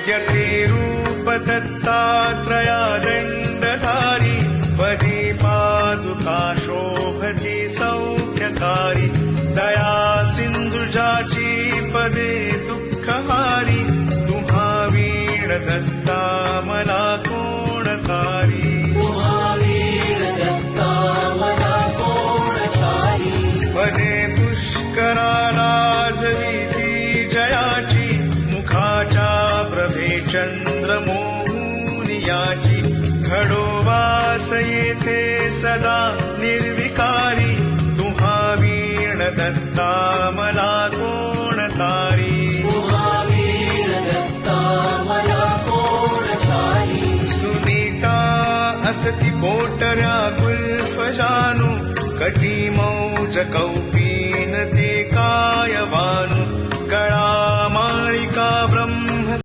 यतिरूप दत्तात्रया दण्डधारी पदी पादुका शोभती सौख्यकारी दया सिंधुजाची पदे दुःखहारी तुम्हा वीण दत्ता मला कोण तारी पदे पुष्कराला जविती जयाची मुखाच्या प्रभे चंद्र मोहून याची खडोवास येथे सदा निर्विकारी तुम्हा वीण दत्ता मला कोण तारी सुनीता असती पोटऱ्या गुल्फ जानू कटी मौज कौ